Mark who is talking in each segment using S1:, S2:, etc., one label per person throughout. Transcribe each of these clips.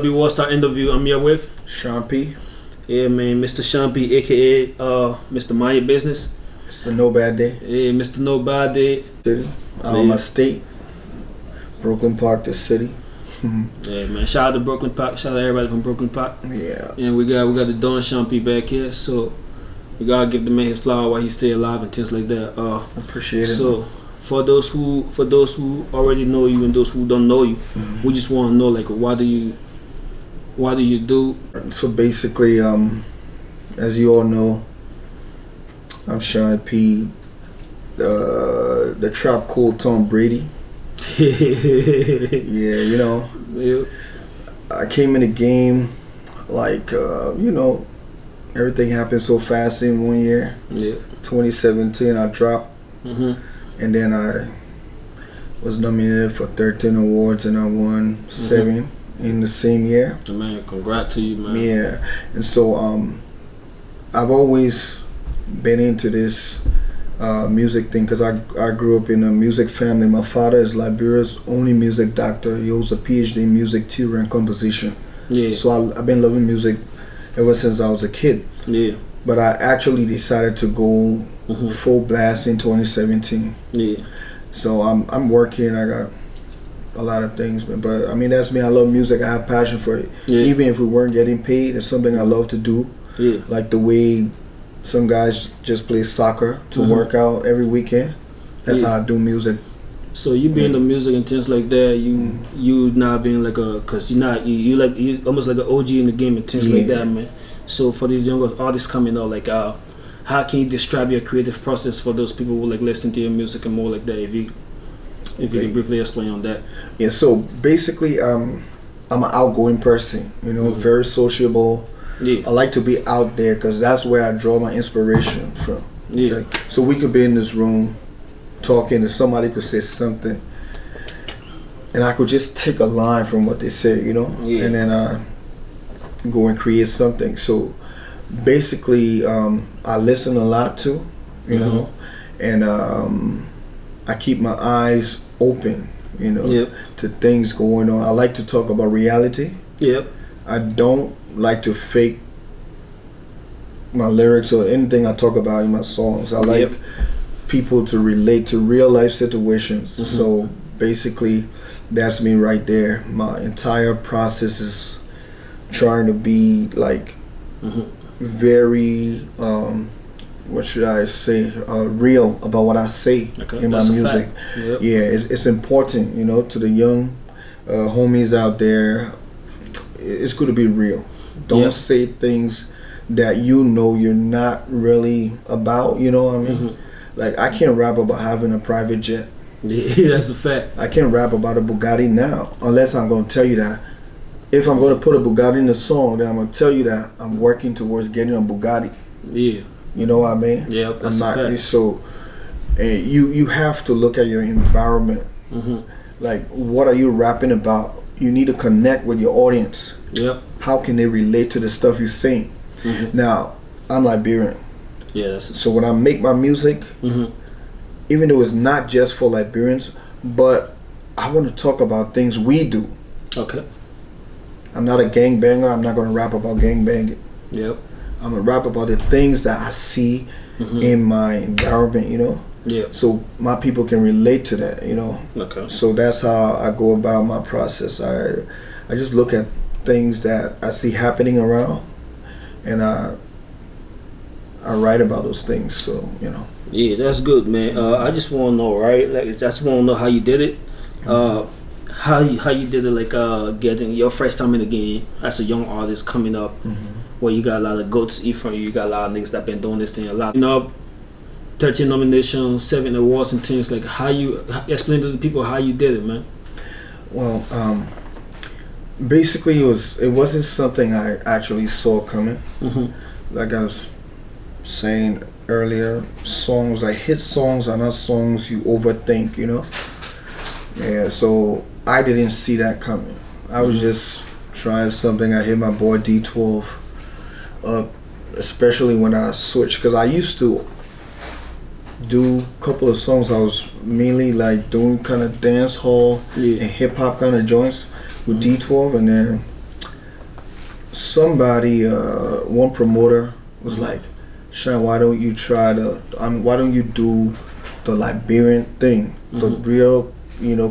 S1: LibWorldstar interview. I'm here with
S2: Shampy.
S1: yeah, man, Mr. Shampy, aka Mr. Mind Your Business.
S2: It's the No Bad Day.
S1: Yeah, Mr. Nobody.
S2: City. My state. Brooklyn Park, the city.
S1: Yeah, man. Shout out to Brooklyn Park. Shout out to everybody from Brooklyn Park.
S2: Yeah.
S1: And we got the Don Shampy back here, so we gotta give the man his flower while he's still alive and things like that.
S2: Appreciate it.
S1: So for those who already know you and those who don't know you, we just want to know, like, what do you do?
S2: So basically, as you all know, I'm Sean P, the Trap Cool Tom Brady. Yeah, you know,
S1: Yeah.
S2: I came in the game like, everything happened so fast in 1 year.
S1: Yeah.
S2: 2017, I dropped. And then I was nominated for 13 awards and I won 7 in the same year.
S1: Man, congrats to you, man.
S2: Yeah, and so I've always been into this music thing because I grew up in a music family. My father is Liberia's only music doctor. He holds a PhD in music theory and composition.
S1: Yeah.
S2: So I've been loving music ever since I was a kid.
S1: Yeah.
S2: But I actually decided to go full blast in 2017.
S1: Yeah.
S2: So I'm working. I got a lot of things, but I mean, that's me. I love music. I have passion for it.
S1: Yeah.
S2: Even if we weren't getting paid, it's something I love to do.
S1: Yeah.
S2: Like the way some guys just play soccer to work out every weekend. That's how I do music.
S1: So you being the music and things like that, you not being like cause you almost like an OG in the game and things like that, man. So for these younger artists coming out, like how can you describe your creative process for those people who like listen to your music and more like that? If you can briefly explain on that.
S2: Yeah. So basically, I'm an outgoing person. You know, very sociable.
S1: Yeah.
S2: I like to be out there because that's where I draw my inspiration from.
S1: Yeah.
S2: Okay? So we could be in this room talking and somebody could say something and I could just take a line from what they say, you know, and then go and create something. So basically, I listen a lot too, you know, and I keep my eyes open, you know, to things going on. I like to talk about reality.
S1: Yep.
S2: I don't like to fake my lyrics or anything I talk about in my songs. I like people to relate to real life situations. So basically, that's me right there. My entire process is trying to be like very what should I say, real about what I say in my music. Yeah, it's important, you know, to the young homies out there. It's good to be real. Don't say things that you know you're not really about, you know what I mean? Like, I can't rap about having a private jet.
S1: Yeah, that's a fact.
S2: I can't rap about a Bugatti now, unless I'm going to tell you that. If I'm going to put a Bugatti in the song, then I'm going to tell you that I'm working towards getting a Bugatti.
S1: Yeah.
S2: You know what I mean?
S1: Yeah, that's a fact.
S2: So, and you have to look at your environment. Like, what are you rapping about? You need to connect with your audience.
S1: Yep.
S2: How can they relate to the stuff you're saying? Now, I'm Liberian.
S1: Yeah.
S2: So when I make my music, even though it's not just for Liberians, but I want to talk about things we do.
S1: Okay.
S2: I'm not a gangbanger. I'm not going to rap about gangbanging.
S1: Yep.
S2: I'm going to rap about the things that I see in my environment, you know?
S1: Yeah.
S2: So my people can relate to that, you know?
S1: Okay.
S2: So that's how I go about my process. I just look at things that I see happening around, and I write about those things. So, you know.
S1: Yeah, that's good, man. I just want to know, right? Like, I just want to know how you did it. How you did it, like getting your first time in the game as a young artist coming up, where you got a lot of goats eat from you. You got a lot of niggas that been doing this thing a lot. You know, 13 nominations, 7 awards and things. Like, how you explain to the people how you did it, man?
S2: Well, basically it wasn't something I actually saw coming. Like I was saying earlier, songs, like hit songs are not songs you overthink, you know? Yeah, so I didn't see that coming. I was just trying something. I hit my boy D12 up, especially when I switched, because I used to do a couple of songs. I was mainly like doing kind of dance hall and hip hop kind of joints with D12, and then somebody, one promoter was like, Sean, why don't you try why don't you do the Liberian thing, the real,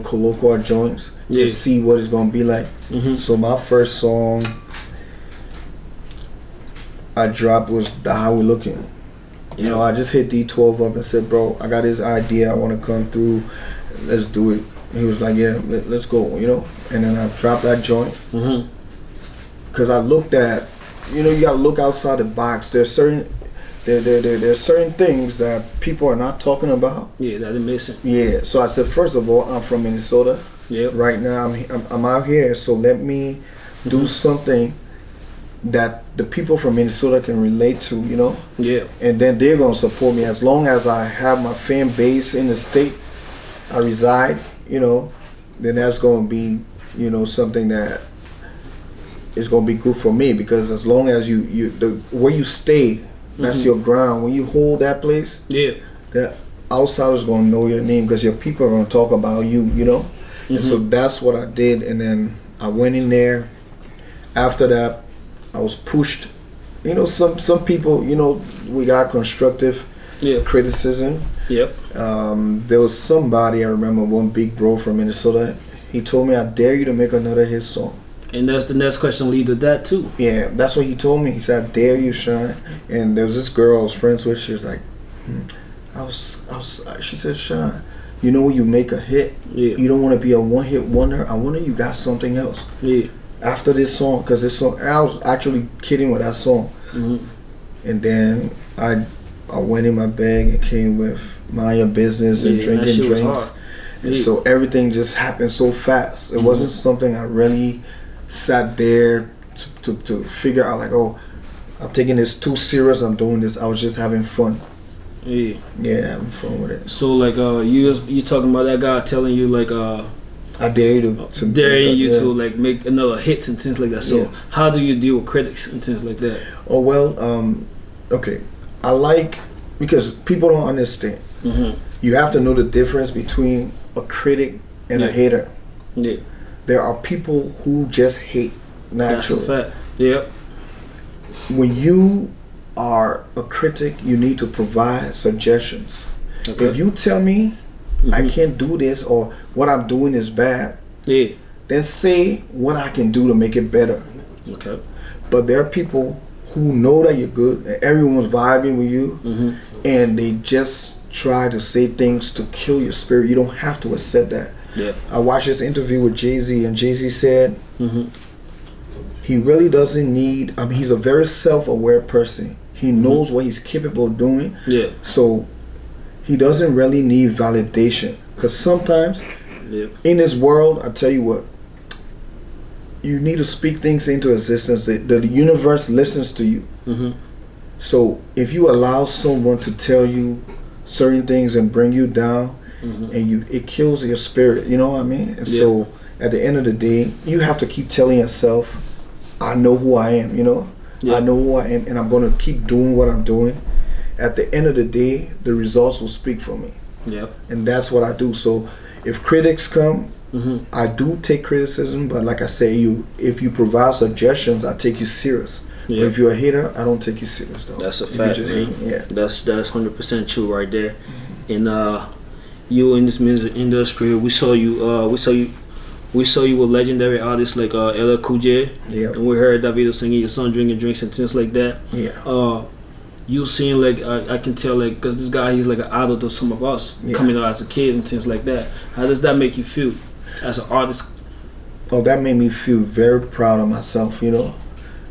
S2: colloquial joints, to see what it's gonna be like. So my first song I dropped was the How We Looking. I just hit D12 up and said, bro, I got this idea, I want to come through, let's do it. He was like, yeah, let's go, and then I dropped that joint. Because I looked at, you gotta look outside the box. There's certain things that people are not talking about.
S1: Yeah, that is missing.
S2: Yeah, so I said, first of all, I'm from Minnesota.
S1: Yeah.
S2: Right now, I'm out here, so let me do something that the people from Minnesota can relate to,
S1: Yeah.
S2: And then they're gonna support me as long as I have my fan base in the state I reside, then that's gonna be, something that is gonna be good for me, because as long as where you stay, that's your ground. When you hold that place, the outsiders gonna know your name because your people are gonna talk about you, And so that's what I did, and then I went in there. After that, I was pushed. Some people, we got constructive criticism.
S1: Yep.
S2: There was somebody, I remember, one big bro from Minnesota. He told me, I dare you to make another hit song.
S1: And that's the next question lead to that too.
S2: Yeah, that's what he told me. He said, I dare you, Sean. And there was this girl I was friends with. She was like, she said, Sean, when you make a hit, you don't want to be a one-hit wonder. I wonder you got something else.
S1: Yeah.
S2: After this song, because this song, I was actually kidding with that song. And then I went in my bag and came with Mind Your Business and drinking drinks. And so everything just happened so fast. It wasn't something I really sat there to figure out, like, oh, I'm taking this too serious, I'm doing this. I was just having fun. Yeah, having fun with it.
S1: So like you talking about that guy telling you like
S2: I dare you to
S1: like make another hits and things like that. So how do you deal with critics and things like that?
S2: Oh well, okay. I like, because people don't understand. You have to know the difference between a critic and a hater.
S1: Yeah.
S2: There are people who just hate naturally.
S1: That's a fact. Yep.
S2: When you are a critic, you need to provide suggestions. Okay. If you tell me I can't do this, or what I'm doing is bad, then say what I can do to make it better.
S1: Okay.
S2: But there are people who know that you're good and everyone's vibing with you, and they just try to say things to kill your spirit. You don't have to accept that.
S1: Yeah.
S2: I watched this interview with Jay-Z, and Jay-Z said he really doesn't need, he's a very self-aware person. He knows what he's capable of doing. Yeah. So he doesn't really need validation. Because sometimes in this world, I tell you what, you need to speak things into existence. The universe listens to you. So if you allow someone to tell you certain things and bring you down, and it kills your spirit, you know what I mean? And so at the end of the day, you have to keep telling yourself, I know who I am, I know who I am, and I'm going to keep doing what I'm doing. At the end of the day, the results will speak for me. And that's what I do. So if critics come, I do take criticism, but like I say, if you provide suggestions, I take you serious. But if you're a hater, I don't take you serious though.
S1: That's a fact. That's 100% true right there. And you in this music industry, we saw you with legendary artists like LL Cool J. And we heard Davido singing your son drinking drinks and things like that. You seem like I can tell, like, because this guy, he's like an idol to some of us coming out as a kid and things like that. How does that make you feel as an artist?
S2: Oh, that made me feel very proud of myself,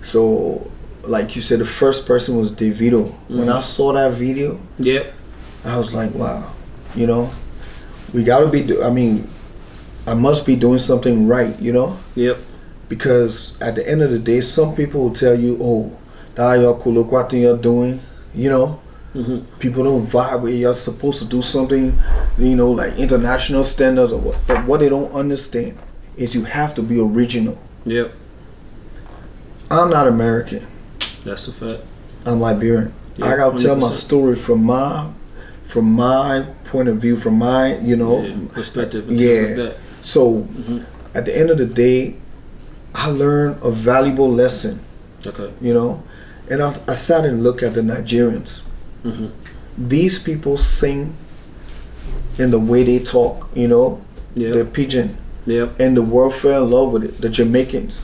S2: So, like you said, the first person was Davido. When I saw that video, I was like, wow, we gotta be. I must be doing something right, Because at the end of the day, some people will tell you, oh, look what you're doing, People don't vibe with you. You're supposed to do something, like international standards or what. But what they don't understand is you have to be original. I'm not American.
S1: That's a fact.
S2: I'm Liberian. I gotta 100%. Tell my story from my point of view, from my
S1: perspective. Like that.
S2: So at the end of the day, I learned a valuable lesson
S1: Okay.
S2: You know, and I started to look at the Nigerians.
S1: Mm-hmm.
S2: These people sing in the way they talk, you know, the pidgin.
S1: Yep.
S2: And the world fell in love with it. The Jamaicans,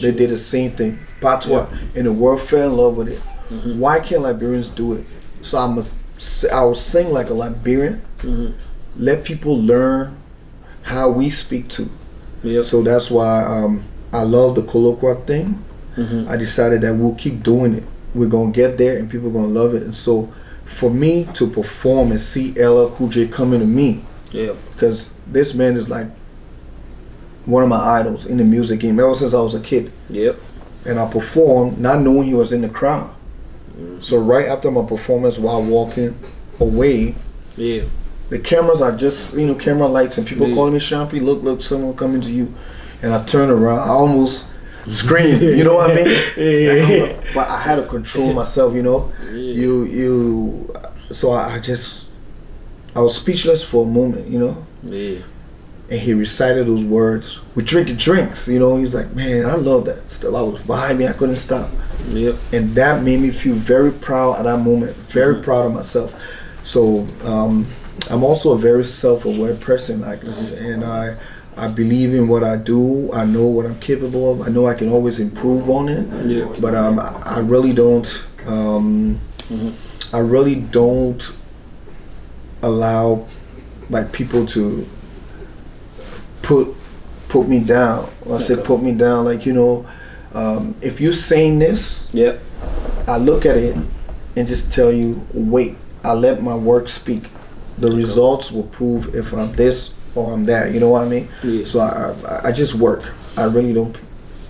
S2: they did the same thing. Patois, and the world fell in love with it. Mm-hmm. Why can't Liberians do it? So I will sing like a Liberian. Mm-hmm. Let people learn how we speak too. Yep. So that's why I love the colloquial thing. Mm-hmm. I decided that we'll keep doing it. We're gonna get there, and people are gonna love it. And so, for me to perform and see LL Cool J coming to me, because this man is like one of my idols in the music game ever since I was a kid. Yep. And I performed not knowing he was in the crowd. Mm-hmm. So right after my performance, while walking away, the cameras are just, you know, camera lights, and people calling me Shampy, look, someone coming to you. And I turned around, I almost screamed, you know what I mean? But I had to control myself, you know. So I was speechless for a moment, you know. Yeah. And he recited those words. We're drinking drinks, you know. He's like, man, I love that stuff. I was vibing, I couldn't stop. Yep. And that made me feel very proud at that moment, very proud of myself. So I'm also a very self-aware person, like this, and I believe in what I do. I know what I'm capable of. I know I can always improve on it. Yeah. But I really don't. I really don't allow like people to put me down. I say put me down, like, you know, if you're saying this, I look at it and just tell you, wait. I let my work speak. The results will prove if I'm this or I'm that. You know what I mean? Yeah. So I just work. I really don't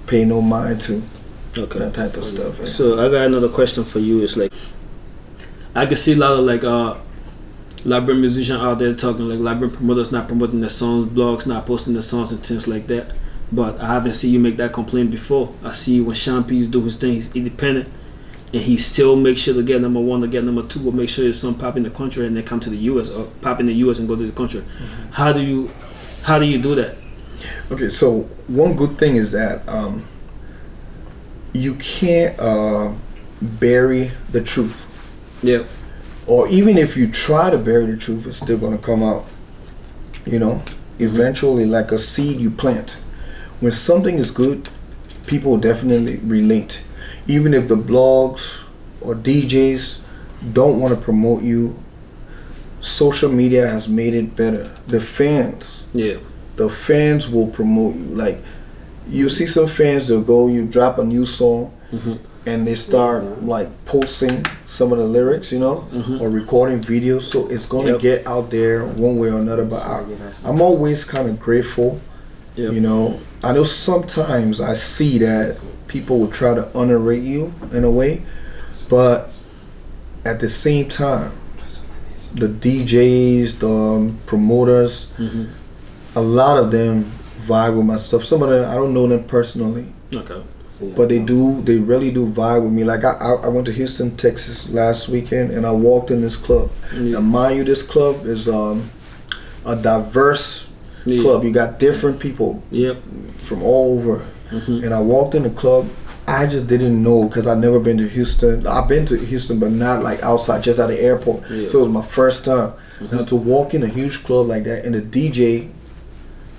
S2: pay no mind to that type of stuff. Yeah.
S1: So I got another question for you. It's like, I can see a lot of like Liberian musicians out there talking, like Liberian promoters not promoting their songs, blogs not posting their songs and things like that. But I haven't seen you make that complaint before. I see when Shampy's do his thing, he's independent, and he still makes sure to get number one, to get number two, or make sure his song pop in the country and then come to the US, or pop in the US and go to the country. Mm-hmm. How do you do that?
S2: Okay, so one good thing is that you can't bury the truth. Yeah. Or even if you try to bury the truth, it's still gonna come out. You know, eventually, like a seed you plant. When something is good, people definitely relate. Even if the blogs or DJs don't want to promote you, social media has made it better. The fans will promote you. Like, you see some fans, they'll go, you drop a new song, and they start like posting some of the lyrics, you know, or recording videos. So it's going to get out there one way or another. But I'm always kind of grateful, you know. I know sometimes I see that people will try to underrate you in a way, but at the same time, the DJs, the promoters, a lot of them vibe with my stuff. Some of them, I don't know them personally, but they really do vibe with me. Like I went to Houston, Texas last weekend, and I walked in this club. Now mind you, this club is a diverse club. You got different people from all over. And I walked in the club. I just didn't know, because I've never been to Houston. I've been to Houston, but not like outside, just at the airport. So it was my first time. Now to walk in a huge club like that, and the DJ,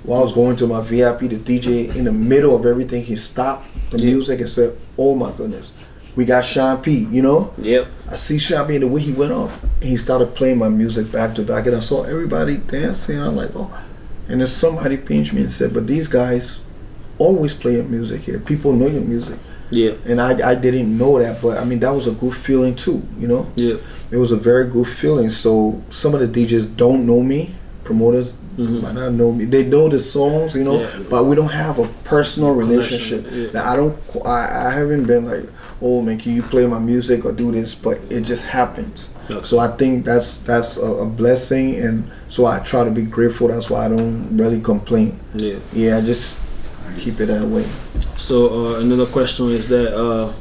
S2: while I was going to my VIP, the DJ in the middle of everything, he stopped the music and said, "Oh my goodness, we got Sean P." You know? I see Sean P, and the way he went off, and he started playing my music back to back, and I saw everybody dancing. I'm like, oh. And then somebody pinched me and said, "But these guys always play your music here. People know your music." And I didn't know that, but I mean, that was a good feeling too, you know. It was a very good feeling. So some of the DJs don't know me, promoters might not know me. They know the songs, you know, but we don't have a personal relationship. Now, I haven't been like, "Oh man, can you play my music or do this?" But it just happens. So I think that's a blessing, and so I try to be grateful. That's why I don't really complain. I just keep it that way.
S1: So another question is that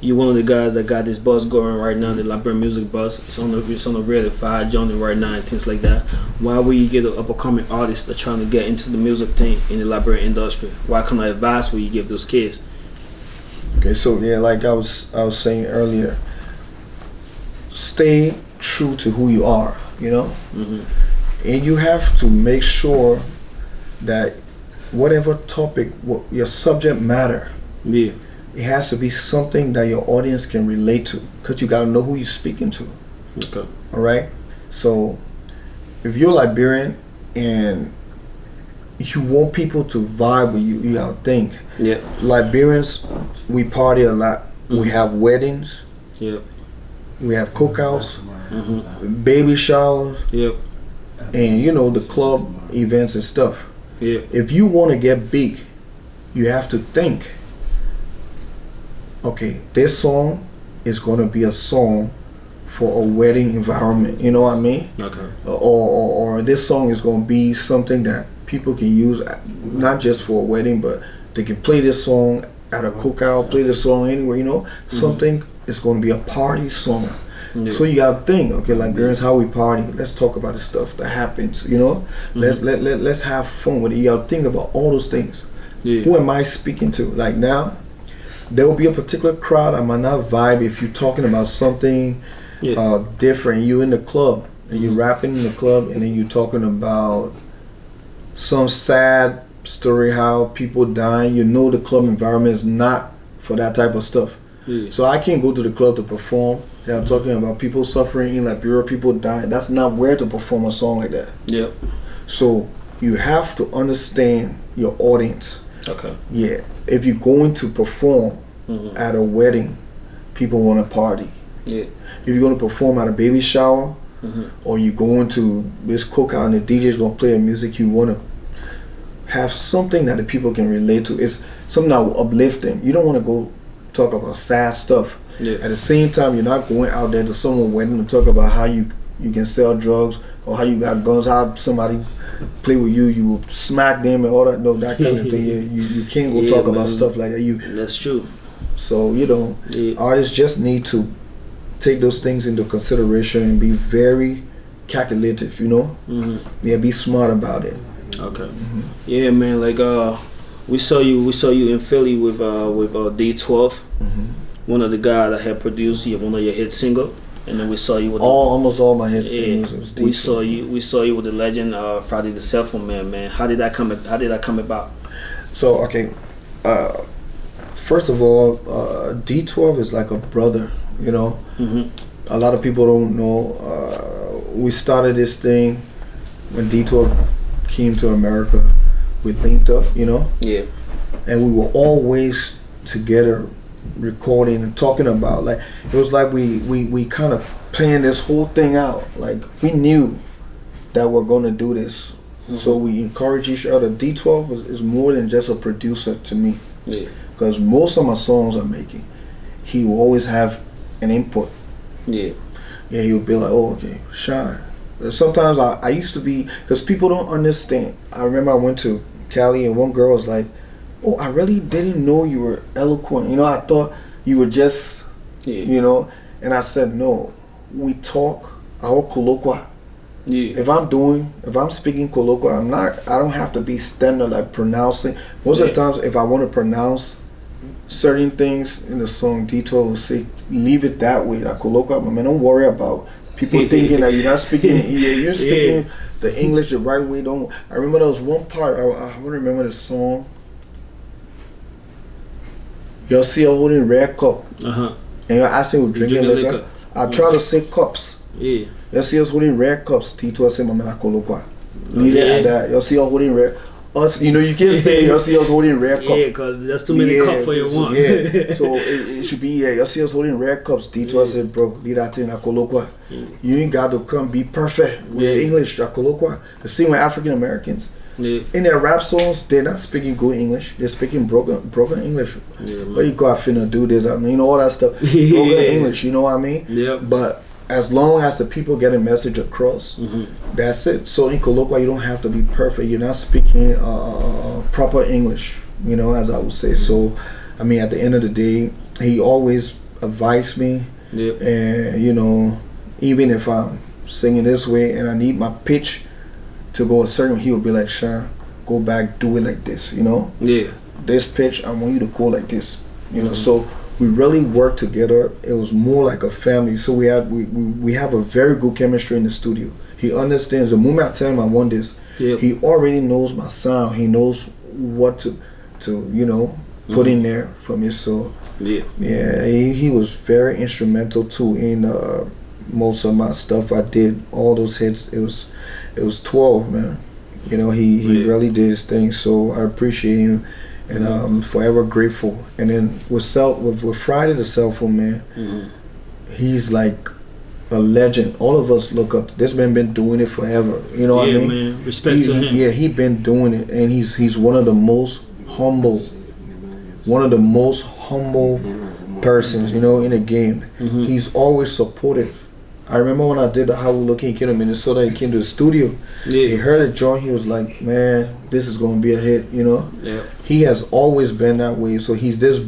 S1: you're one of the guys that got this buzz going right now, the Liberian music buzz. It's on the really fire journey right now and things like that. Why would you get an up-and-coming artist that trying to get into the music thing in the Liberian industry? What kind of advice would you give those kids?
S2: Okay, so yeah, like I was saying earlier, stay true to who you are, you know, and you have to make sure that whatever topic, what your subject matter,
S1: Yeah.
S2: it has to be something that your audience can relate to, because you gotta know who you're speaking to.
S1: Okay.
S2: All right. So if you're Liberian and you want people to vibe with you, you gotta think.
S1: Yeah.
S2: Liberians, we party a lot. We have weddings.
S1: Yeah.
S2: We have cookouts, baby showers,
S1: Yep.
S2: and you know, the club events and stuff.
S1: Yeah.
S2: If you want to get big, you have to think, okay, this song is going to be a song for a wedding environment, you know what I mean?
S1: Okay.
S2: Or this song is going to be something that people can use, not just for a wedding, but they can play this song at a cookout, play this song anywhere, you know? Something is going to be a party song.
S1: Yeah.
S2: So you gotta think, okay, Liberians, how we party. Let's talk about the stuff that happens, you know. Let's have fun with it. You gotta think about all those things.
S1: Yeah.
S2: Who am I speaking to? Like now, there will be a particular crowd I might not vibe if you're talking about something different. You in the club and you're rapping in the club, and then you're talking about some sad story, how people dying. You know, the club environment is not for that type of stuff.
S1: Yeah.
S2: So I can't go to the club to perform. Yeah, I'm talking about people suffering in Liberia, people dying. That's not where to perform a song like that.
S1: Yep.
S2: So you have to understand your audience.
S1: Okay.
S2: Yeah. If you're going to perform at a wedding, people want to party.
S1: Yeah.
S2: If you're going to perform at a baby shower, or you're going to this cookout and the DJ's going to play music, you want to have something that the people can relate to. It's something that will uplift them. You don't want to go talk about sad stuff.
S1: Yeah.
S2: At the same time, you're not going out there to someone's wedding to talk about how you can sell drugs or how you got guns, how somebody play with you, you will smack them and all that. No, that kind of thing. You can't go talk about stuff like that.
S1: That's true.
S2: So you know, artists just need to take those things into consideration and be very calculative. You know, yeah, be smart about it.
S1: Okay. Yeah, man. Like we saw you in Philly with D12. One of the guys that had produced one of your hit single, and then we saw you with
S2: almost all my hit singles.
S1: We saw you with the legend Friday the Cell Phone Man. Man, how did that come about?
S2: So okay, first of all, D12 is like a brother. You know, a lot of people don't know. We started this thing when D12 came to America. We linked up, you know. Yeah. And we were always together, recording and talking about, like, it was like we kind of planned this whole thing out. Like, we knew that we're gonna do this, so we encourage each other. D12 is more than just a producer to me, because most of my songs I'm making, he will always have an input. Yeah, he'll be like, oh, okay, Shine. Sometimes I used to be, because people don't understand. I remember I went to Cali and one girl was like, oh, I really didn't know you were eloquent. You know, I thought you were just, you know. And I said, no, we talk our colloquia. Yeah. If I'm speaking colloquia, I don't have to be standard like pronouncing. Most of the times, if I want to pronounce certain things in the song, D12 will say, leave it that way, like colloquia. I mean, don't worry about people thinking that you're not speaking. You're speaking the English the right way. Don't. I remember there was one part. I want to remember the song. You'll see a holding red cup, and you're asking who's drinking liquor. I try to say cups. Yeah. You'll see us holding red cups. Tito say, "Mama, colloquia." Leave it at that. You'll see us holding red. Us, you know, you can't say you'll see us holding red cups.
S1: Yeah, because there's too many cups for your one.
S2: Yeah. So it should be you'll see us holding red cups. Tito said, "Bro, leave that thing at colloquia. You ain't got to come be perfect with English at colloquia." The same with African Americans. Yeah. In their rap songs, they're not speaking good English. They're speaking broken English. Yeah, what you got finna do this? I mean, you know, all that stuff. Broken English, you know what I mean? Yeah. But as long as the people get a message across, that's it. So in colloquia, you don't have to be perfect. You're not speaking proper English, you know, as I would say. So, I mean, at the end of the day, he always advised me. Yep. And, you know, even if I'm singing this way and I need my pitch to go a certain, he would be like, Sean, go back, do it like this, you know? Yeah. This pitch, I want you to go like this. you know. So we really worked together. It was more like a family. So we have a very good chemistry in the studio. He understands the moment I tell him I want this, he already knows my sound. He knows what to you know, put in there for me. So he was very instrumental too in most of my stuff I did. All those hits, it was 12, man. You know, he really did his thing. So I appreciate him, and I'm forever grateful. And then with Friday the Cell Phone Man, he's like a legend. All of us look up. This man been doing it forever. You know what I mean?
S1: Man. Respect to him.
S2: Yeah, he been doing it, and he's one of the most humble persons, you know, in the game. He's always supportive. I remember when I did the How We Looking, he came to Minnesota, he came to the studio. He heard it joint, he was like, man, this is gonna be a hit, you know. He has always been that way. So he's this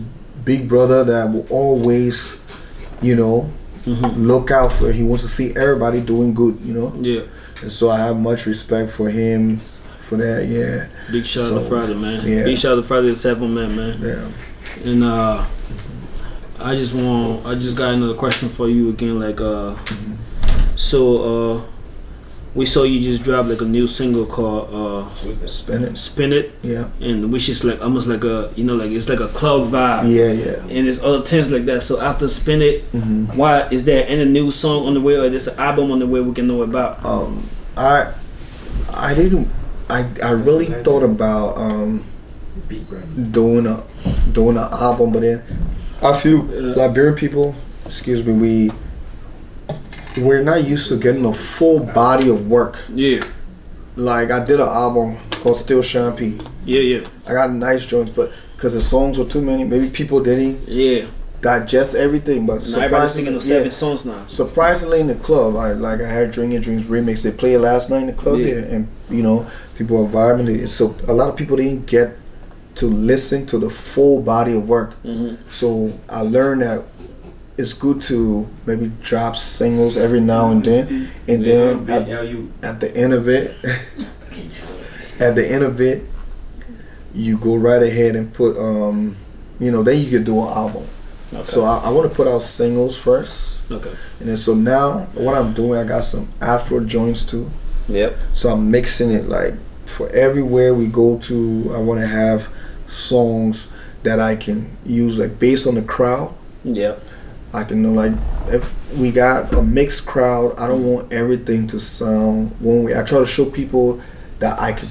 S2: big brother that will always, you know, look out for. He wants to see everybody doing good, you know. And so I have much respect for him for that.
S1: Big shout out to Friday, man. Big shout out to Friday the Cell Phone Man. And I just got another question for you again, like so we saw you just dropped like a new single called Spin It. And which is like almost like a, you know, like it's like a club vibe. And there's other things like that. So after Spin It, why is there any new song on the way, or there's an album on the way we can know about?
S2: I really thought about doing an album, but then I feel Liberian people, we're not used to getting a full body of work. Like I did an album called Still Champagne. I got nice joints, but because the songs were too many, maybe people didn't digest everything. But
S1: everybody's singing those 7 songs now.
S2: Surprisingly, in the club, I had Drinking Dreams remix. They played last night in the club here, and you know, people are vibing. So a lot of people didn't get to listen to the full body of work. So I learned that it's good to maybe drop singles every now and then, and then at the end of it, you go right ahead and put you know, then you can do an album. So I want to put out singles first. And then so now what I'm doing, I got some Afro joints too. So I'm mixing it, like for everywhere we go to, I want to have songs that I can use, like based on the crowd. I can know, like if we got a mixed crowd, I don't want everything to sound one way. I try to show people that I can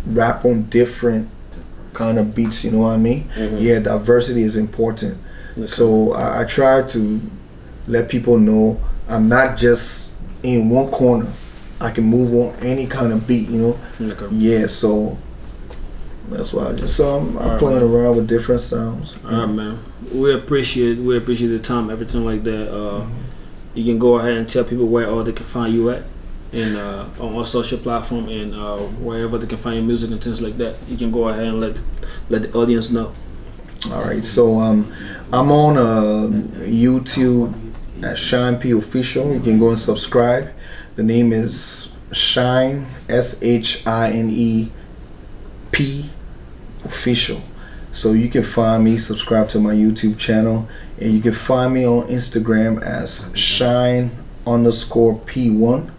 S2: rap on different kind of beats, you know what I mean? Diversity is important. So I try to let people know I'm not just in one corner. I can move on any kind of beat, you know. So that's why I'm playing around with different sounds.
S1: Alright, man. We appreciate the time, everything like that. You can go ahead and tell people where all they can find you at, and on our social platform, and wherever they can find your music and things like that. You can go ahead and let the audience know.
S2: Alright, so I'm on YouTube at Shine P Official. You can go and subscribe. The name is Shine, SHINE P Official. So you can find me, subscribe to my YouTube channel, and you can find me on Instagram as Shine_P1.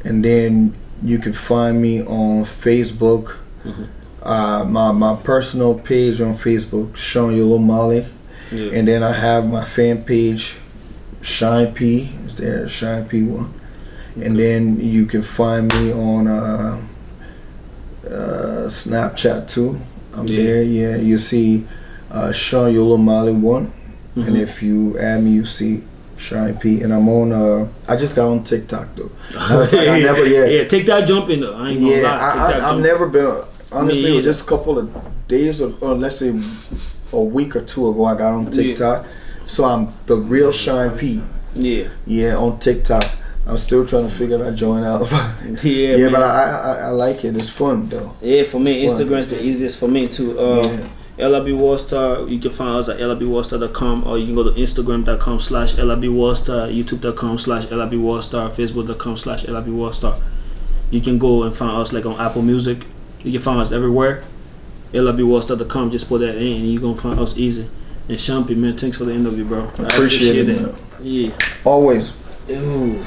S2: And then you can find me on Facebook. My personal page on Facebook, Sean Yolo Mali. And then I have my fan page, Shine P. Is there Shine P1? And then you can find me on Snapchat too. I'm there. You see Sean Yolo Mali 1. And if you add me, you see Shine P. And I'm on I just got on TikTok though. TikTok
S1: jumping though. I ain't gonna lie.
S2: I've never been, honestly, just a couple of days or let's say a week or two ago, I got on TikTok. So I'm the real Shine P. On TikTok. I'm still trying to figure that joint out. But I like it. It's fun though.
S1: For me, Instagram's the easiest for me too. LibWorldstar, you can find us at LibWorldstar.com, or you can go to Instagram.com/LibWorldstar, YouTube.com/LibWorldstar, Facebook.com/LibWorldstar. You can go and find us like on Apple Music. You can find us everywhere. LibWorldstar.com, just put that in and you're gonna find us easy. And Shumpy, man, thanks for the interview, bro.
S2: Appreciate it. Man.
S1: Yeah.
S2: Always.
S1: Ooh.